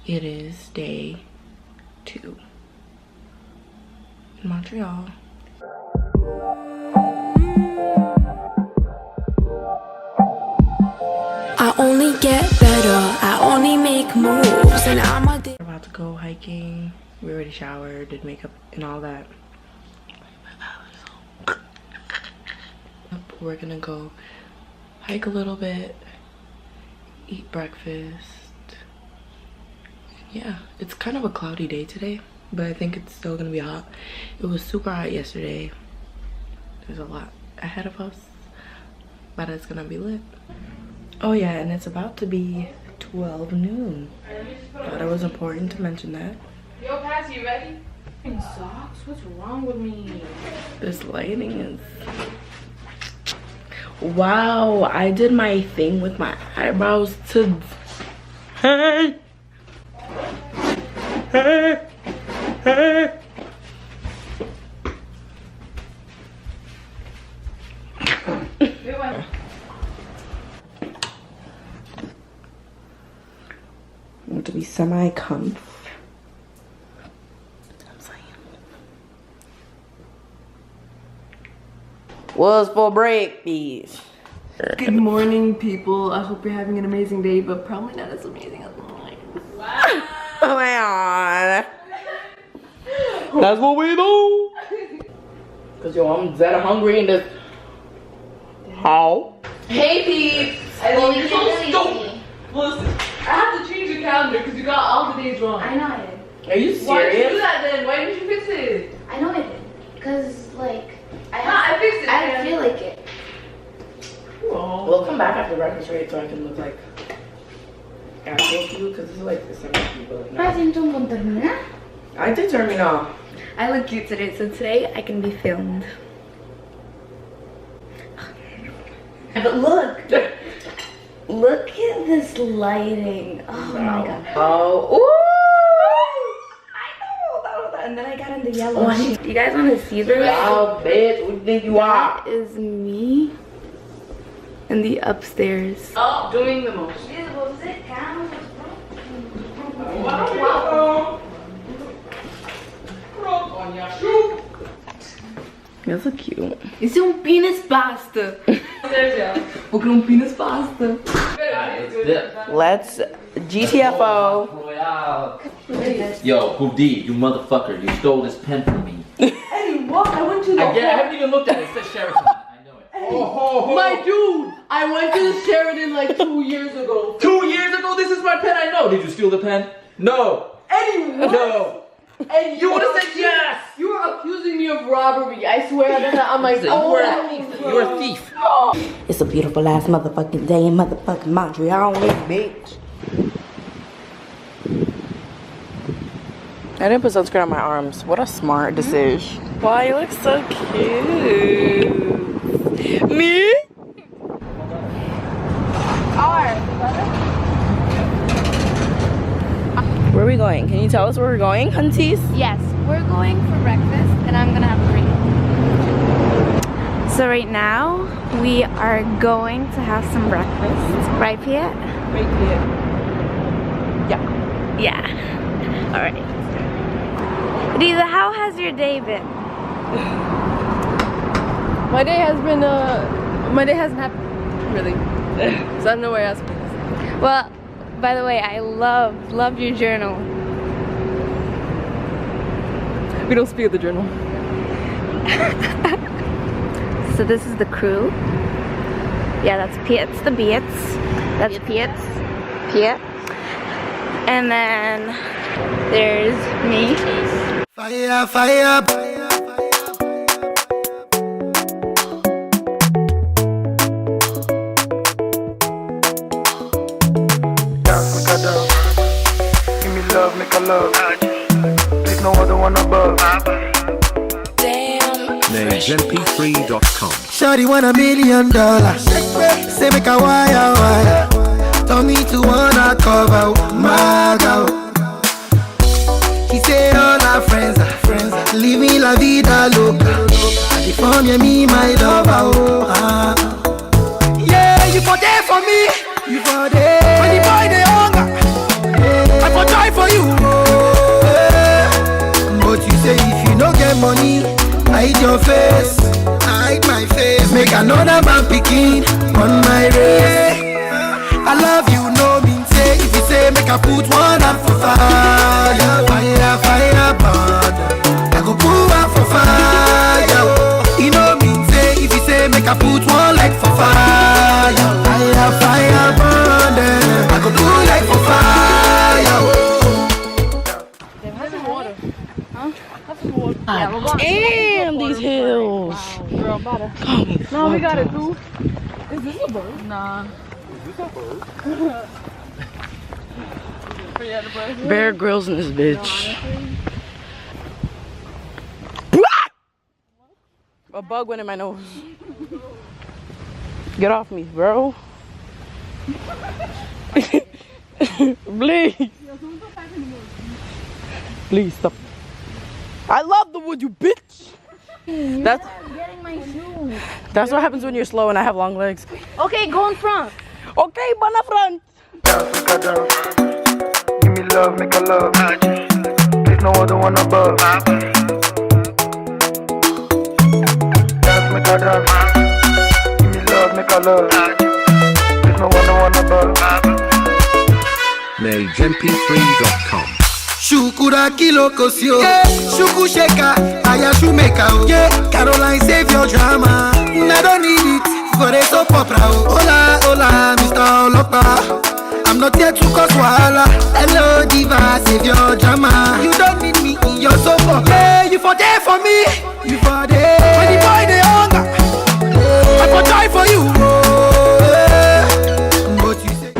It is day 2 in Montreal. I only get better, I only make moves, and I'm a We're about to go hiking. We already showered, did makeup and all that. We're gonna go hike a little bit, eat breakfast. Yeah, it's kind of a cloudy day today, but I think it's still gonna be hot. It was super hot yesterday. There's a lot ahead of us, but it's gonna be lit. Oh yeah, and it's about to be 12 noon. Thought it was important to mention that. Yo, Pass, you ready? Socks? What's wrong with me? This lighting is... Wow, I did my thing with my eyebrows to... Hey! Hey! Hey! Want to be semi-comf. I'm saying. What's for breakfast? Good morning, people. I hope you're having an amazing day, but probably not as amazing as mine. Wow. Oh my god. That's what we do. Cause yo, I'm that hungry in this. How? Hey, peeps. You're so stupid. Listen, I have to change the calendar because you got all the days wrong. I know I did. Are you serious? Why did you do that then? Why didn't you fix it? I know I did. Because, like, I fixed it. I didn't feel like it. Oh. We'll come back after breakfast, right? So I can look like actual you, because this is like the summer people. I did turn me off. I look cute today, so today I can be filmed. But look! Look at this lighting. Oh my god. Oh, ooh! I know! And then I got into yellow. You guys want to see this? Wow, bitch, what do you think you are? That is me in the upstairs. Oh, doing the most. That's so cute. Isso é penis pasta. Vou comer penis pasta. Let's GTFO. Yo, Houdini, you motherfucker, you stole this pen from me. Hey, what? I went to the I haven't even looked at it. It says Sheraton. I know it. My dude, I went to the Sheraton like 2 years ago. 2 years ago, this is my pen. I know. Did you steal the pen? No. Eddie, what? No. And You would have said yes. You were accusing me of robbery. I swear that I'm like, You were a thief. You were a thief. It's a beautiful ass motherfucking day in motherfucking Montreal, bitch. I didn't put sunscreen on my arms. What a smart decision. Why you look so cute. Me? Where are we going? Can you tell us where we're going, hunties? Yes, we're going for breakfast and I'm gonna have a drink. So right now, we are going to have some breakfast. Right, Piet? Right here. Yeah. Yeah. Alright. Riza, how has your day been? my day hasn't happened, really. So I have no way else. Well, by the way, I love your journal. We don't speak of the journal. So this is the crew. Yeah, that's Piet's the Beats. That's Piet's. Piet. And then there's me. Fire, fire, dance, make a dance. Give me love, make a love. There's no other one above. NamesMP3.com. Shawty want $1 million. Say make a wire, wire. Tell me to wanna cover my girl. She say all her friends are living la vida loca. And the form you me my lover, oh. Yeah, you for there for me. You for there. When the boy they hunger, I for try for your face. Hide my face. Make another man picking on my race. I love you, no mean say. If you say make I put one up for fire, fire, fire, burn. I go put one for fire. You know mean say. If you say make I put one like for fire, fire, fire, burn. I go put like for fire. Damn, these hills. Girl, butter. No, we got it too. Is this a bird? Nah. Is this a bird? Bear Grylls in this bitch. A bug went in my nose. Get off me, bro. Please. Please stop. I love the wood, you bitch. That's what happens when you're slow and I have long legs. Okay, go in front. Okay, bana front. Give me love, make a love. There's no other one above. Dance, make a dance. Give me love, make a love. There's no other one above. MageMP3.com. Shukura kilo kosio, yeah. Shuku sheka, aya shumeka, oh. Yeah. Caroline save your drama. I don't need it for a soap opera. Oh. Hola, hola, Mr. Olopa. I'm not here to cause wahala. Hello, diva, save your drama. You don't need me in your soap opera. Yeah, you for there for me. You for there. When the boy they hunger, I for die for you. Oh, yeah. What you say?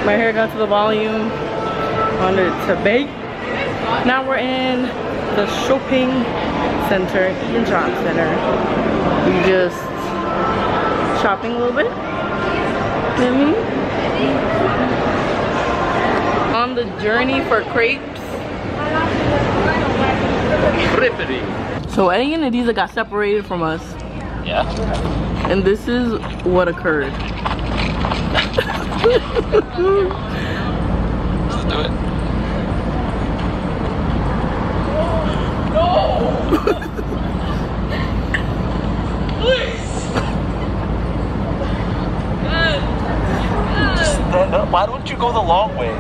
My hair got to the volume. Wanted to bake. Now we're in the shopping center, Ian John Center. We just shopping a little bit. On the journey for crepes. Rippity. So Eddie and Adiza got separated from us. Yeah. And this is what occurred. Let's do it. Just stand up. Why don't you go the long way?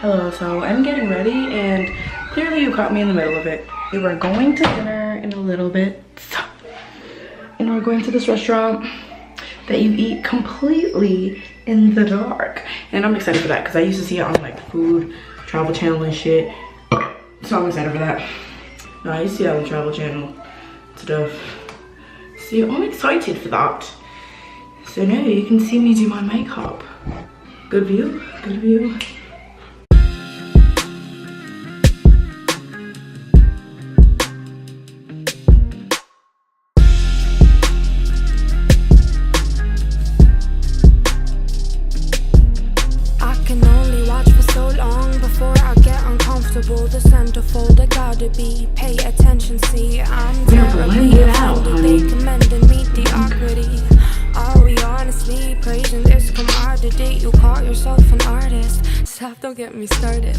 Hello, so I'm getting ready and clearly you caught me in the middle of it. We were going to dinner in a little bit and we're going to this restaurant that you eat completely in the dark. And I'm excited for that because I used to see it on like Food, Travel Channel and shit. So I'm excited for that. No, I used to see it on the Travel Channel stuff. So I'm excited for that. So now you can see me do my makeup. Good view, good view. The centerfold, I gotta be. Pay attention, see, I'm Berlin, get out, honey. They commending mediocrity. Are we honestly praising this commodity? You call yourself an artist. Stop, don't get me started.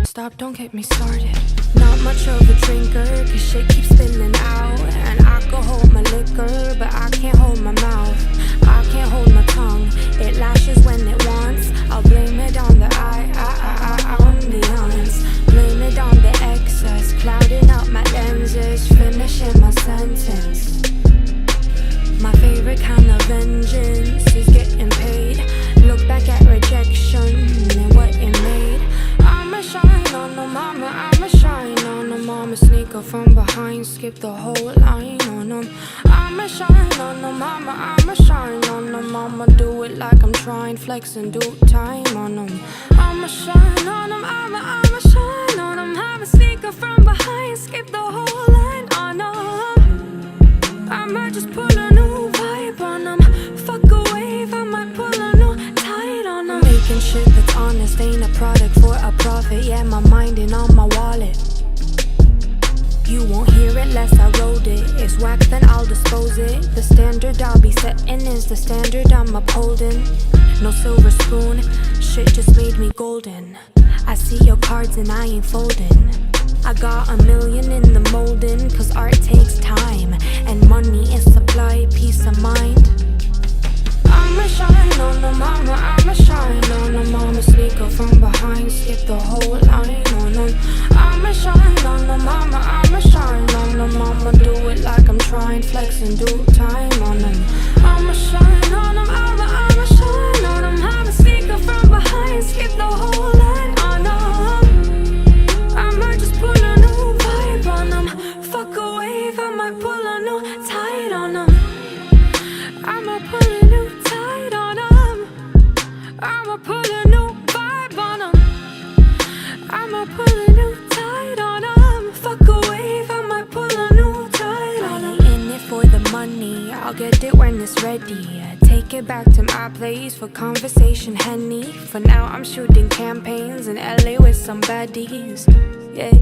Stop, don't get me started. Not much of a drinker, cause shit keeps spilling out. And I can hold my liquor, but I can't hold my mouth. I can't hold my tongue, it lashes when it wants. I'll blame it on the on the ons. Blame it on the excess, clouding out my lenses, finishing my sentence. My favorite kind of vengeance is getting paid. Look back at rejection and what it made. I'ma shine on the mama, I'ma shine on the mama. Sneaker from behind, skip the whole line on them. I'ma shine on the mama, I'ma shine on the mama. Do it like I'm trying, flex in due time on them. I'ma shine on them, I'ma shine on them. I'm a sneaker from behind, skip the whole line on them. I might just pull a new vibe on them. Fuck a wave, I might pull a new tide on them. Making shit that's honest, ain't a product for a profit. Yeah, my mind ain't on my wallet. You you won't hear it less I wrote it. It's whack, then I'll dispose it. The standard I'll be setting is the standard I'm upholding. No silver spoon, shit just made me golden. I see your cards and I ain't folding. I got $1 million in the molding, cause art takes time, and money is supply, peace of mind. I'ma shine on the mama, I'ma shine on the mama. Sneak her from behind, skip the whole line on them. I'ma shine on the mama, I'ma shine on the mama. Do it like I'm trying, flex and do time on them. I'ma shine on them, I'ma shine on them. I'ma sneak her from behind, skip the whole line on them. I might just pull a new vibe on them. Fuck a wave, I might pull a new tide on them. I might pull a new tide on them. I'ma pull a new vibe on them. I'ma pull a new tide on them. Fuck a wave, I might pull a new tide on them. I ain't in it for the money, I'll get it when it's ready. Take it back to my place for conversation, Henny. For now I'm shooting campaigns in LA with some baddies. Yeah,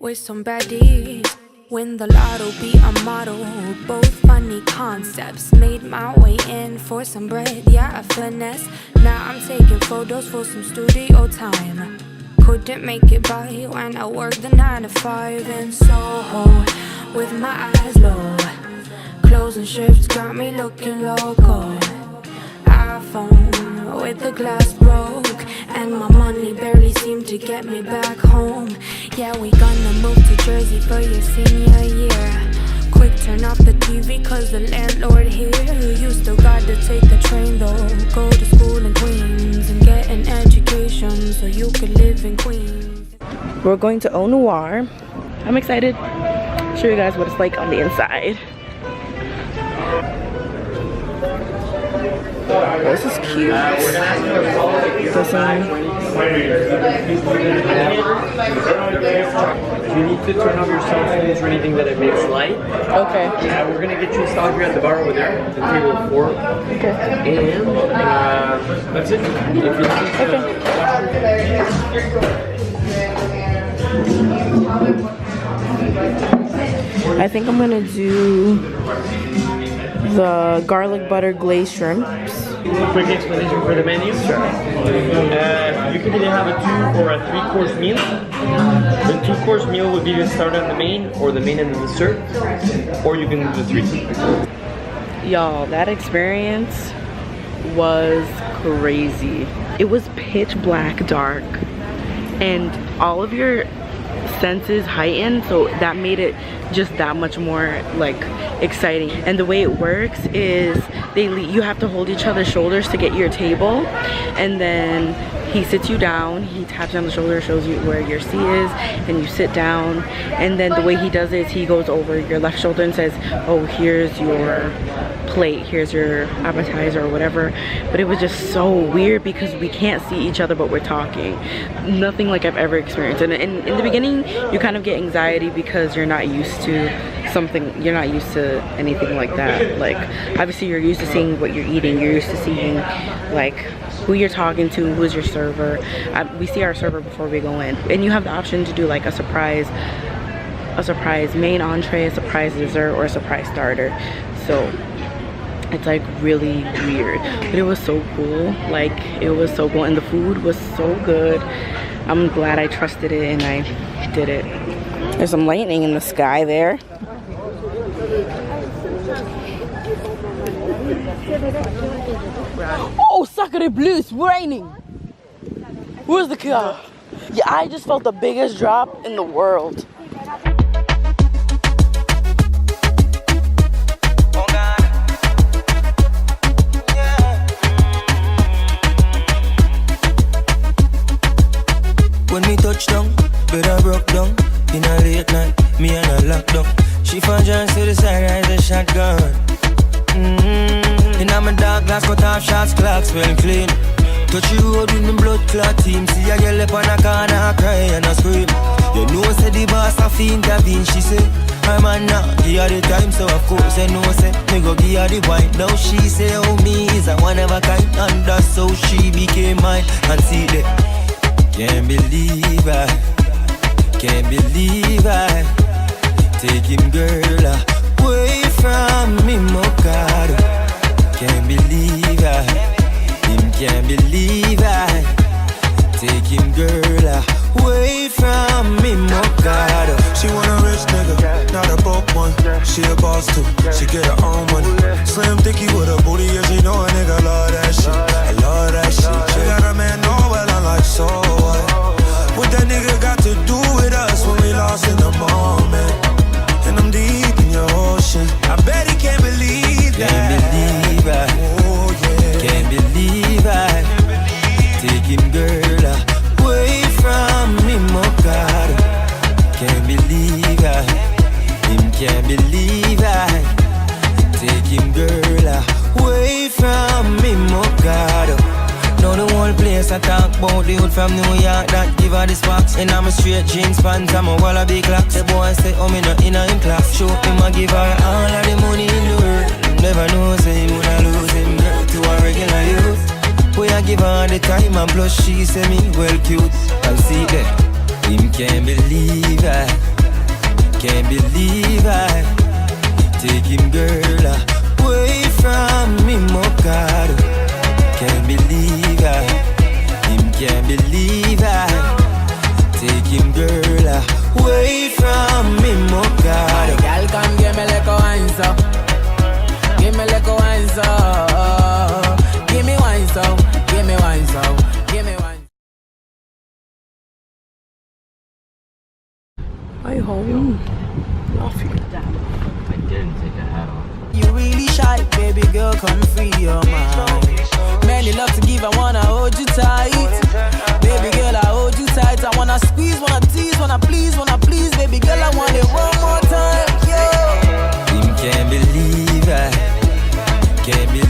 with some baddies. Win the lotto, be a model. Both funny concepts. Made my way in for some bread, yeah, a finesse. Now I'm taking photos for some studio time. Couldn't make it by when I worked the 9 to 5 in Soho, with my eyes low. Closing shifts got me looking local. iPhone with the glass broke, and my money barely seemed to get me back home. Yeah, we gonna move to Jersey for your senior year. Quick turn off the TV cause the landlord here. You still gotta take the train though. Go to school in Queens and get an education so you could live in Queens. We're going to Au Noir. I'm excited. Show you guys what it's like on the inside. This is cute. This one. You need to turn off your cell phones or anything that emits light. Okay. Yeah, we're gonna get you installed here at the bar over there, the table 4. Okay. And that's it. If you I think I'm gonna do the garlic butter glazed shrimps. Quick explanation for the menu. Sure. You can either have a 2 or a 3-course meal. The 2-course meal would be the start on the main, or the main and the dessert, or you can do the 3. Y'all, that experience was crazy. It was pitch black dark, and all of your senses heightened, so that made it just that much more like exciting. And the way it works is you have to hold each other's shoulders to get your table, and then he sits you down, he taps you on the shoulder, shows you where your seat is, and you sit down. And then the way he does it is he goes over your left shoulder and says, oh, here's your plate, here's your appetizer or whatever. But it was just so weird because we can't see each other but we're talking. Nothing like I've ever experienced. And in the beginning you kind of get anxiety because you're not used to something, you're not used to anything like that. Like obviously you're used to seeing what you're eating, you're used to seeing like who you're talking to, who's your server. We see our server before we go in, and you have the option to do like a surprise main entree, a surprise dessert, or a surprise starter. So it's like really weird, but it was so cool. Like it was so cool, and the food was so good. I'm glad I trusted it and I did it. There's some lightning in the sky there. Oh, sacre bleu, it's raining. Where's the car? Yeah, I just felt the biggest drop in the world. When me touch down, bed I broke down. In a late night, me and her locked up. She found John to the side, I a shotgun. In my dark glass, cut off shots, clocks well clean. Touch you road with me blood clot team. See a girl up on a corner, cry and a scream. You know, say the boss have to intervene, she say. Her man now, give her the time, so of course I know, say. Me go give her the wine. Now she say, oh, me is a one of a kind. And that's how she became mine. And see that, can't believe I, can't believe I, Take him, girl, away from me, my God. Can't believe I, him can't believe I. Take him, girl, away from me, my God. She want a rich nigga, not a broke one. She a boss too, she get her own money. Slim thicky with a booty, yeah, she know a nigga love that shit. I love that shit. She got a man, know well, I'm like, so what? What that nigga got to do with us when we lost in the moment? And I'm deep in your ocean. I bet he can't believe that. Can't believe I. Oh yeah. Can't believe I. Take him, girl, away from me, my God. Can't believe I. Him can't believe I. Take him, girl, away from me, my God. Now the whole place I talk about the hood from New York that give her the sparks. And I'm a straight jeans pants, I'm a wall of big clocks. The boy say, oh, me not in class. Show him I give her all of the money in the world. Never know, say him when I lose him, girl, to a regular youth. Boy, I give her the time and plus she say me well cute. I see that. Him can't believe I. Can't believe I. Take him, girl, away from me, my God. Can't believe I. Him can't believe I. Take him, girl, away from me, my God. Girl, come give me like a wine so. Give me like a wine so. Give me wine so. Give me wine so. Give me wine. Are you home? I didn't take a hat off. You really shy, baby girl, come free your mind. Many love to give, I wanna hold you tight. Baby girl, I hold you tight. I wanna squeeze, wanna tease, wanna please, baby girl, I want it one more time. Yeah. Him can't believe I. Can't believe